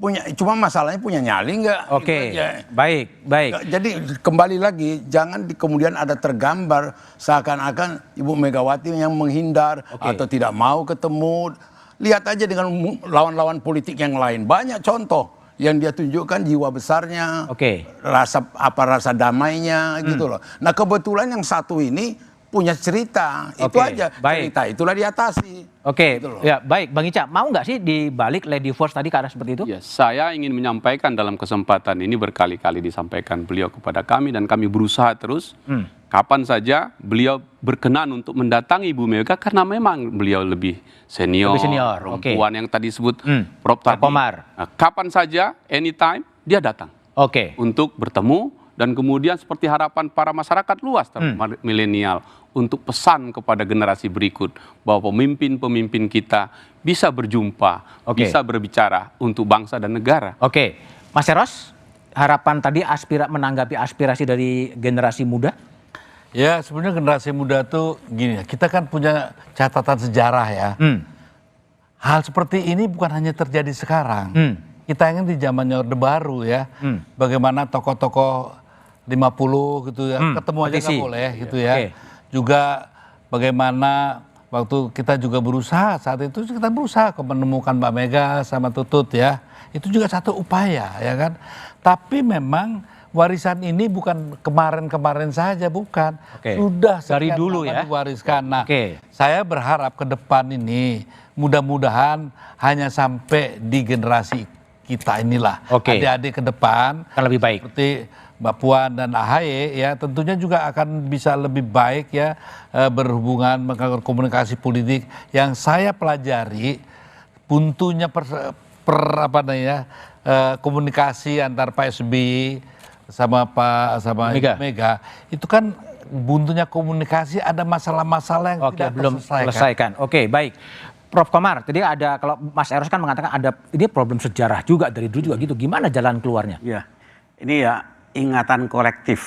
S12: punya cuma masalahnya punya nyali nggak?
S5: Oke,
S12: gitu
S5: baik.
S12: Jadi kembali lagi jangan kemudian ada tergambar seakan-akan Ibu Megawati yang menghindar atau tidak mau ketemu. Lihat aja dengan lawan-lawan politik yang lain, banyak contoh yang dia tunjukkan jiwa besarnya, rasa damainya gitu loh. Nah kebetulan yang satu ini punya cerita, itu aja. Cerita itulah diatasi.
S5: Oke, ya baik. Bang Ica, mau nggak sih dibalik Lady Force tadi ke arah seperti itu?
S8: Ya, saya ingin menyampaikan dalam kesempatan ini berkali-kali disampaikan beliau kepada kami dan kami berusaha terus. Kapan saja beliau berkenan untuk mendatangi Ibu Mega karena memang beliau lebih senior, perempuan yang tadi disebut Prof tadi.
S5: Komar.
S8: Nah, kapan saja, anytime dia datang. Untuk bertemu dan kemudian seperti harapan para masyarakat luas milenial untuk pesan kepada generasi berikut bahwa pemimpin-pemimpin kita bisa berjumpa, bisa berbicara untuk bangsa dan negara.
S5: Mas Eros, harapan tadi menanggapi aspirasi dari generasi muda?
S14: Ya sebenarnya generasi muda tuh gini, kita kan punya catatan sejarah ya. Hal seperti ini bukan hanya terjadi sekarang. Kita ingin di zamannya Orde Baru ya. Bagaimana tokoh-tokoh 50 gitu ya, ketemu aja nggak boleh gitu ya. Juga bagaimana waktu kita juga berusaha, saat itu kita berusaha menemukan Mbak Mega sama Tutut ya. Itu juga satu upaya ya kan. Tapi memang warisan ini bukan kemarin-kemarin saja, bukan. Sudah
S5: dari dulu ya
S14: diwariskan. Nah, saya berharap ke depan ini mudah-mudahan hanya sampai di generasi kita inilah. Adik-adik ke depan
S5: akan lebih baik.
S14: Seperti Mbak Puan dan AHY ya tentunya juga akan bisa lebih baik ya berhubungan komunikasi politik. Yang saya pelajari buntunya komunikasi antar Pak SBY sama Mega itu kan buntunya komunikasi ada masalah-masalah yang tidak
S5: belum selesaikan. Baik. Prof Komar, tadi ada, kalau Mas Eros kan mengatakan ada ini problem sejarah juga dari dulu juga gitu. Gimana jalan keluarnya?
S15: Ya, ini ya ingatan kolektif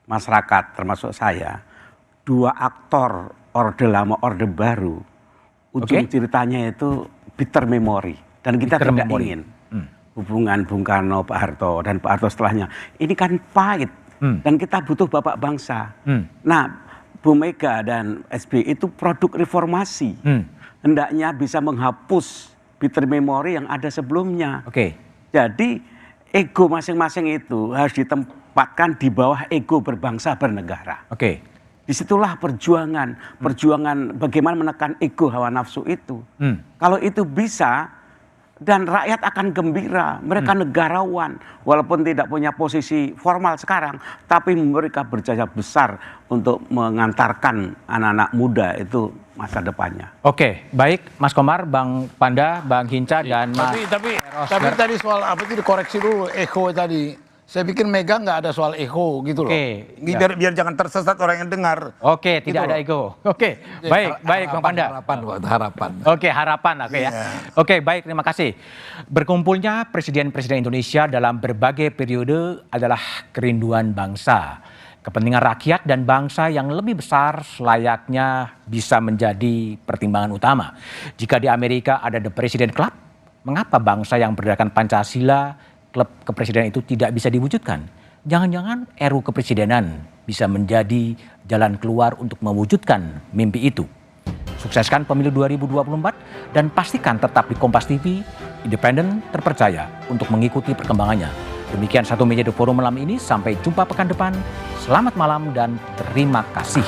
S15: masyarakat termasuk saya. 2 aktor Orde Lama Orde Baru, ujung ceritanya itu bitter memory dan kita tidak ingin hubungan Bung Karno, Pak Harto dan Pak Harto setelahnya. Ini kan pahit dan kita butuh bapak bangsa. Nah, Bu Mega dan SBY itu produk reformasi. Hendaknya bisa menghapus bitter memory yang ada sebelumnya. Jadi ego masing-masing itu harus ditempatkan di bawah ego berbangsa bernegara. Disitulah perjuangan bagaimana menekan ego hawa nafsu itu. Kalau itu bisa, dan rakyat akan gembira, mereka negarawan, walaupun tidak punya posisi formal sekarang, tapi mereka berjaya besar untuk mengantarkan anak-anak muda itu masa depannya.
S5: Baik, Mas Komar, Bang Panda, Bang Hinca, dan Mas
S12: Tapi tadi soal apa itu dikoreksi dulu, ego tadi. Saya pikir Mega nggak ada soal ego gitu loh. Biar jangan tersesat orang yang dengar.
S5: Tidak gitu ada ego. Baik Bang Panda.
S14: Harapan.
S5: Harapan ya. Baik, terima kasih. Berkumpulnya presiden-presiden Indonesia dalam berbagai periode adalah kerinduan bangsa. Kepentingan rakyat dan bangsa yang lebih besar selayaknya bisa menjadi pertimbangan utama. Jika di Amerika ada The President Club, mengapa bangsa yang berdasarkan Pancasila, klub kepresidenan itu tidak bisa diwujudkan? Jangan-jangan RUU kepresidenan bisa menjadi jalan keluar untuk mewujudkan mimpi itu. Sukseskan pemilu 2024 dan pastikan tetap di Kompas TV, independen, terpercaya untuk mengikuti perkembangannya. Demikian Satu Meja The Forum malam ini, sampai jumpa pekan depan. Selamat malam dan terima kasih.